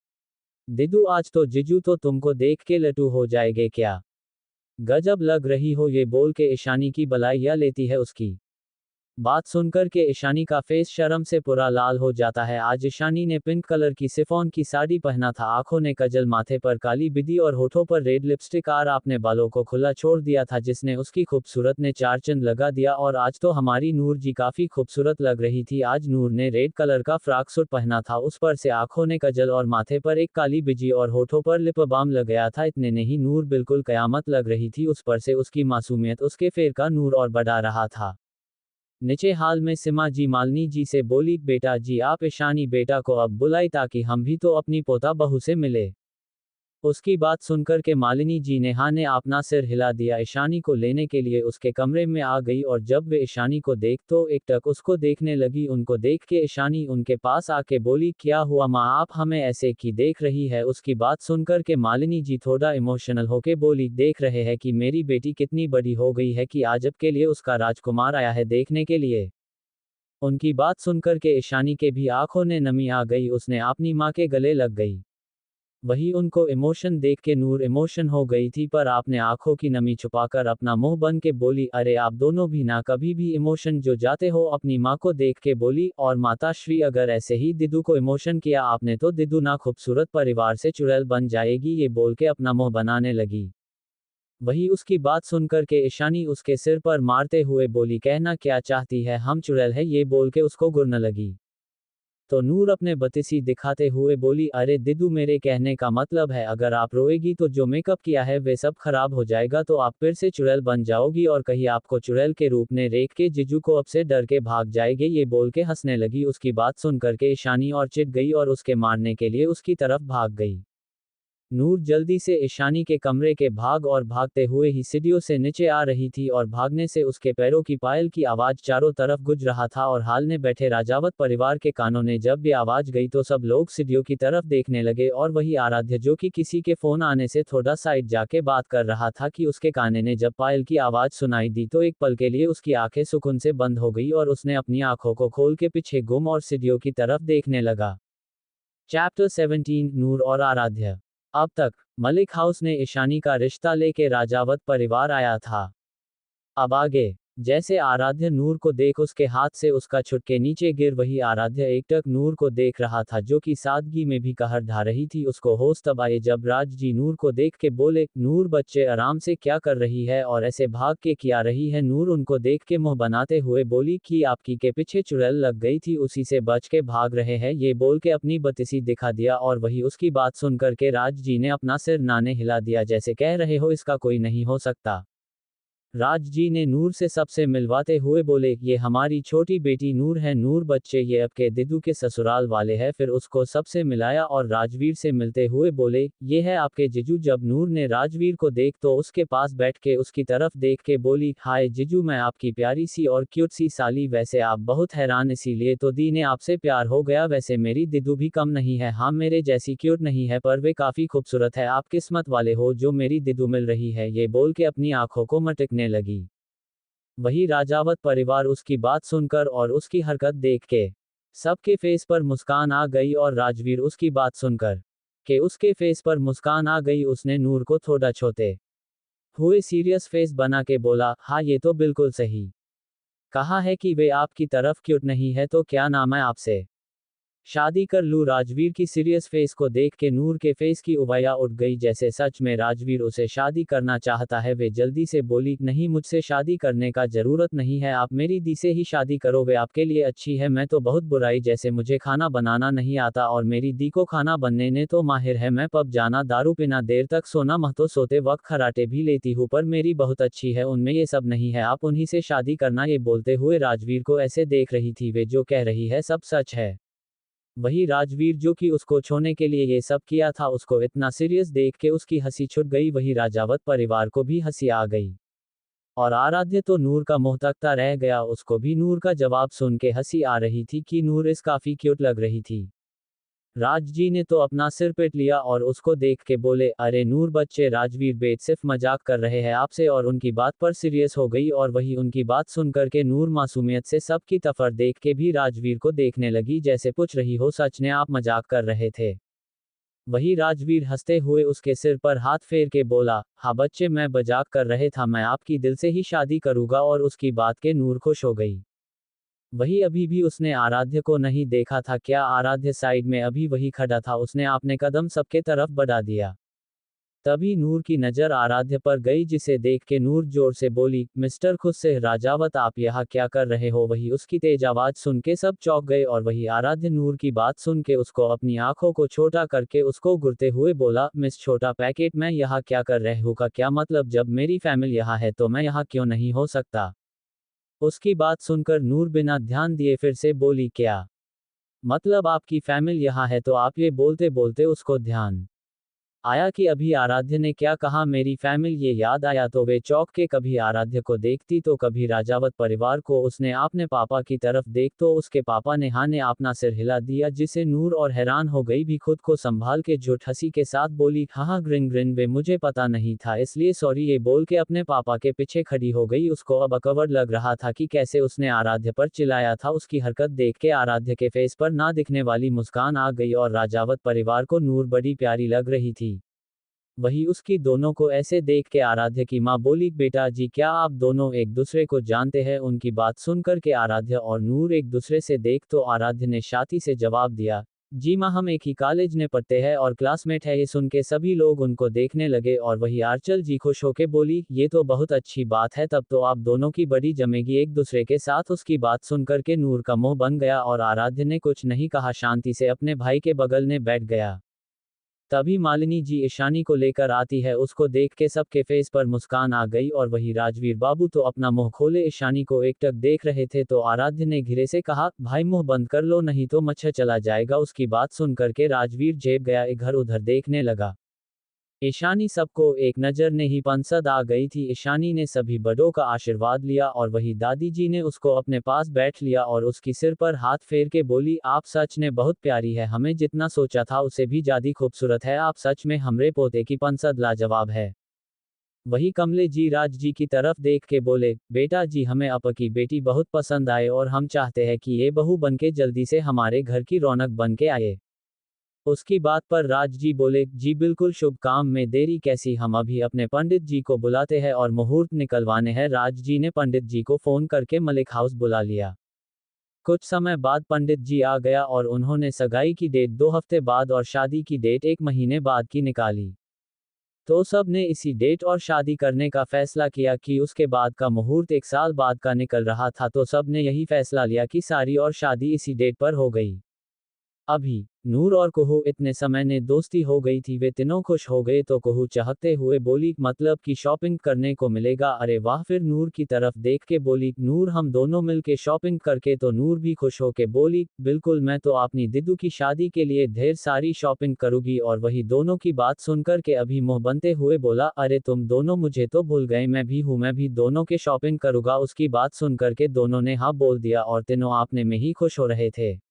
दिदू, आज तो जीजू तो तुमको देख के लटू हो जाएंगे क्या, गजब लग रही हो। ये बोल के ईशानी की बलाइया लेती है। उसकी बात सुनकर के ईशानी का फेस शर्म से पूरा लाल हो जाता है। आज ईशानी ने पिंक कलर की सिफॉन की साड़ी पहना था, आंखों ने कजल, माथे पर काली बिंदी और होठों पर रेड लिपस्टिक, और आपने बालों को खुला छोड़ दिया था जिसने उसकी खूबसूरत ने 4 चांद लगा दिया। और आज तो हमारी नूर जी काफी खूबसूरत लग रही थी। आज नूर ने रेड कलर का फ्रॉक सूट पहना था, उस पर से आंखों ने कजल और माथे पर एक काली बिजी और होठों पर लिप बाम लगाया था। इतने नहीं, नूर बिल्कुल कयामत लग रही थी। उस पर से उसकी मासूमियत उसके फेर का नूर और बढ़ा रहा था। नीचे हाल में सीमा जी मालिनी जी से बोली, बेटा जी आप ईशानी बेटा को अब बुलाई ताकि हम भी तो अपनी पोता बहू से मिले। उसकी बात सुनकर के मालिनी जी ने हाँ ने अपना सिर हिला दिया। ईशानी को लेने के लिए उसके कमरे में आ गई, और जब वे ईशानी को देख तो एकटक उसको देखने लगी। उनको देख के ईशानी उनके पास आके बोली, क्या हुआ माँ, आप हमें ऐसे की देख रही है। उसकी बात सुनकर के मालिनी जी थोड़ा इमोशनल होके बोली, देख रहे हैं कि मेरी बेटी कितनी बड़ी हो गई है कि आज अब के लिए उसका राजकुमार आया है देखने के लिए। उनकी बात सुनकर के ईशानी के भी आंखों ने नमी आ गई, उसने अपनी माँ के गले लग गई। वही उनको इमोशन देख के नूर इमोशन हो गई थी, पर आपने आंखों की नमी छुपाकर अपना मुंह बन के बोली, अरे आप दोनों भी ना कभी भी इमोशन जो जाते हो। अपनी माँ को देख के बोली, और माता श्री अगर ऐसे ही दिदू को इमोशन किया आपने तो दिदू ना खूबसूरत परिवार से चुड़ैल बन जाएगी। ये बोल के अपना मुंह बनाने लगी। वही उसकी बात सुनकर के ईशानी उसके सिर पर मारते हुए बोली, कहना क्या चाहती है, हम चुड़ैल है, ये बोल के उसको गुरने लगी। तो नूर अपने बतिसी दिखाते हुए बोली, अरे दिदू, मेरे कहने का मतलब है अगर आप रोएगी तो जो मेकअप किया है वे सब खराब हो जाएगा, तो आप फिर से चुड़ैल बन जाओगी और कहीं आपको चुड़ैल के रूप में देख के जीजू को अब से डर के भाग जाएगी। ये बोल के हंसने लगी। उसकी बात सुन करके ईशानी और चिढ़ गई और उसके मारने के लिए उसकी तरफ भाग गई। नूर जल्दी से ईशानी के कमरे के भाग और भागते हुए ही सीढ़ियों से नीचे आ रही थी और भागने से उसके पैरों की पायल की आवाज चारों तरफ गूंज रहा था और हाल में बैठे राजावत परिवार के कानों ने जब भी आवाज गई तो सब लोग सीढ़ियों की तरफ देखने लगे और वही आराध्य जो कि किसी के फोन आने से थोड़ा साइड जाके बात कर रहा था कि उसके काने ने जब पायल की आवाज सुनाई दी तो एक पल के लिए उसकी आंखें सुकून से बंद हो गई और उसने अपनी आंखों को खोल के पीछे गुम और सीढ़ियों की तरफ देखने लगा। चैप्टर 17 नूर और आराध्य। अब तक मलिक हाउस ने ईशानी का रिश्ता लेके राजावत परिवार आया था। अब आगे जैसे आराध्य नूर को देख उसके हाथ से उसका छुटके नीचे गिर, वही आराध्य एकटक नूर को देख रहा था जो कि सादगी में भी कहर ढा रही थी। उसको होश तब आए जब राज जी नूर को देख के बोले, नूर बच्चे आराम से क्या कर रही है और ऐसे भाग के क्या रही है। नूर उनको देख के मुंह बनाते हुए बोली कि आपकी के पीछे चुड़ैल लग गई थी, उसी से बच के भाग रहे हैं। ये बोल के अपनी बतिसी दिखा दिया और वही उसकी बात सुन करके राज जी ने अपना सिर नाने हिला दिया जैसे कह रहे हो इसका कोई नहीं हो सकता। राज जी ने नूर से सबसे मिलवाते हुए बोले, ये हमारी छोटी बेटी नूर है। नूर बच्चे ये अब के दिदू के ससुराल वाले हैं। फिर उसको सबसे मिलाया और राजवीर से मिलते हुए बोले, ये है आपके जीजू। जब नूर ने राजवीर को देख तो उसके पास बैठ के उसकी तरफ देख के बोली, हाय जीजू, मैं आपकी प्यारी सी और क्यूट सी साली। वैसे आप बहुत हैरान इसीलिए तो दी ने आपसे प्यार हो गया। वैसे मेरी दिदू भी कम नहीं है, हाँ मेरे जैसी क्यूट नहीं है पर वे काफी खूबसूरत है। आप किस्मत वाले हो जो मेरी दिदू मिल रही है। ये बोल के अपनी आंखों को मटकने लगी। वही राजावत परिवार उसकी बात सुनकर और उसकी हरकत देख के सबके फेस पर मुस्कान आ गई और राजवीर उसकी बात सुनकर के उसके फेस पर मुस्कान आ गई। उसने नूर को थोड़ा छोते हुए सीरियस फेस बना के बोला, हाँ ये तो बिल्कुल सही कहा है कि वे आपकी तरफ क्यूट नहीं है, तो क्या नाम है आपसे शादी कर लूं। राजवीर की सीरियस फेस को देख के नूर के फेस की उबाया उठ गई जैसे सच में राजवीर उसे शादी करना चाहता है। वे जल्दी से बोली, नहीं मुझसे शादी करने का जरूरत नहीं है, आप मेरी दी से ही शादी करो, वे आपके लिए अच्छी है। मैं तो बहुत बुराई जैसे मुझे खाना बनाना नहीं आता और मेरी दी को खाना बनने ने तो माहिर है। मैं पब जाना, दारू पीना, देर तक सोना, महतो सोते वक्त खराटे भी लेती हूँ, पर मेरी बहुत अच्छी है, उनमें ये सब नहीं है, आप उन्हीं से शादी करना। ये बोलते हुए राजवीर को ऐसे देख रही थी वे जो कह रही है सब सच है। वही राजवीर जो कि उसको छोड़ने के लिए ये सब किया था, उसको इतना सीरियस देख के उसकी हंसी छूट गई। वही राजावत परिवार को भी हंसी आ गई और आराध्य तो नूर का मुंह तकता रह गया। उसको भी नूर का जवाब सुन के हंसी आ रही थी कि नूर इस काफी क्यूट लग रही थी। राज जी ने तो अपना सिर पीट लिया और उसको देख के बोले, अरे नूर बच्चे, राजवीर बेट सिर्फ मजाक कर रहे हैं आपसे, और उनकी बात पर सीरियस हो गई। और वही उनकी बात सुन करके नूर मासूमियत से सबकी तफर देख के भी राजवीर को देखने लगी जैसे पूछ रही हो, सच ने आप मजाक कर रहे थे। वही राजवीर हंसते हुए उसके सिर पर हाथ फेर के बोला, हाँ बच्चे, मैं मजाक कर रहे था, मैं आपकी दिल से ही शादी करूंगा। और उसकी बात के नूर खुश हो गई। वही अभी भी उसने आराध्य को नहीं देखा था। क्या आराध्य साइड में अभी वही खड़ा था। उसने अपने कदम सबके तरफ बढ़ा दिया। तभी नूर की नजर आराध्य पर गई जिसे देख के नूर जोर से बोली, मिस्टर खुद से राजावत, आप यहाँ क्या कर रहे हो। वही उसकी तेज आवाज सुन के सब चौंक गए और वही आराध्य नूर की बात सुन के उसको अपनी आंखों को छोटा करके उसको घूरते हुए बोला, मिस छोटा पैकेट, मैं यहाँ क्या कर रहे हूँ का क्या मतलब। जब मेरी फैमिली यहाँ है तो मैं यहाँ क्यों नहीं हो सकता। उसकी बात सुनकर नूर बिना ध्यान दिए फिर से बोली, क्या मतलब आपकी फैमिली यहाँ है। तो आप ये बोलते बोलते उसको ध्यान आया कि अभी आराध्य ने क्या कहा, मेरी फैमिली। ये याद आया तो वे चौंक के कभी आराध्य को देखती तो कभी राजावत परिवार को। उसने अपने पापा की तरफ देख तो उसके पापा ने हाँ ने अपना सिर हिला दिया जिसे नूर और हैरान हो गई भी खुद को संभाल के झूठ हंसी के साथ बोली, हाँ ग्रिन ग्रिन, वे मुझे पता नहीं था इसलिए सॉरी। ये बोल के अपने पापा के पीछे खड़ी हो गई। उसको अब अकवर्ड लग रहा था कि कैसे उसने आराध्य पर चिल्लाया था। उसकी हरकत देख के आराध्य के फेस पर ना दिखने वाली मुस्कान आ गई और राजावत परिवार को नूर बड़ी प्यारी लग रही थी। वही उसकी दोनों को ऐसे देख के आराध्य की माँ बोली, बेटा जी क्या आप दोनों एक दूसरे को जानते हैं। उनकी बात सुनकर के आराध्य और नूर एक दूसरे से देख तो आराध्य ने शाती से जवाब दिया, जी माँ, हम एक ही कॉलेज में पढ़ते हैं और क्लासमेट है। ये सुन के सभी लोग उनको देखने लगे और वही आंचल जी खुश होके बोली, ये तो बहुत अच्छी बात है, तब तो आप दोनों की बड़ी जमेगी एक दूसरे के साथ। उसकी बात सुनकर के नूर का मुंह बन गया और आराध्य ने कुछ नहीं कहा, शांति से अपने भाई के बगल में बैठ गया। तभी मालिनी जी ईशानी को लेकर आती है। उसको देख के सबके फेस पर मुस्कान आ गई और वही राजवीर बाबू तो अपना मुंह खोले ईशानी को एकटक देख रहे थे। तो आराध्य ने घिरे से कहा, भाई मुंह बंद कर लो नहीं तो मच्छर चला जाएगा। उसकी बात सुन करके राजवीर जेब गया, इधर उधर देखने लगा। ईशानी सबको एक नज़र ने ही पसंद आ गई थी। ईशानी ने सभी बड़ों का आशीर्वाद लिया और वही दादी जी ने उसको अपने पास बैठ लिया और उसकी सिर पर हाथ फेर के बोली, आप सच ने बहुत प्यारी है, हमें जितना सोचा था उसे भी ज्यादा खूबसूरत है। आप सच में हमरे पोते की पसंद लाजवाब है। वही कमले जी राज जी की तरफ देख के बोले, बेटा जी हमें आपकी बेटी बहुत पसंद आए और हम चाहते हैं कि ये बहू बनके जल्दी से हमारे घर की रौनक बन के आए। उसकी बात पर राज जी बोले, जी बिल्कुल, शुभ काम में देरी कैसी, हम अभी अपने पंडित जी को बुलाते हैं और मुहूर्त निकलवाने हैं। राज जी ने पंडित जी को फोन करके मलिक हाउस बुला लिया। कुछ समय बाद पंडित जी आ गया और उन्होंने सगाई की डेट 2 हफ्ते बाद और शादी की डेट 1 महीने बाद की निकाली। तो सब ने इसी डेट और शादी करने का फैसला किया कि उसके बाद का मुहूर्त 1 साल बाद का निकल रहा था। तो सब ने यही फैसला लिया कि सारी और शादी इसी डेट पर हो गई। अभी नूर और कुहू इतने समय ने दोस्ती हो गई थी, वे तीनों खुश हो गए। तो कुहू चाहते हुए बोली, मतलब कि शॉपिंग करने को मिलेगा। अरे वाह। फिर नूर की तरफ देख के बोली, नूर हम दोनों मिलके शॉपिंग करके। तो नूर भी खुश होके बोली, बिल्कुल, मैं तो अपनी दिद्दू की शादी के लिए ढेर सारी शॉपिंग करूंगी। और वही दोनों की बात सुनकर के अभी मुंह बनते हुए बोला, अरे तुम दोनों मुझे तो भूल गए, मैं भी हूँ, मैं भी दोनों के शॉपिंग करूंगा। उसकी बात सुनकर के दोनों ने हाँ बोल दिया और तीनों आपने में ही खुश हो रहे थे।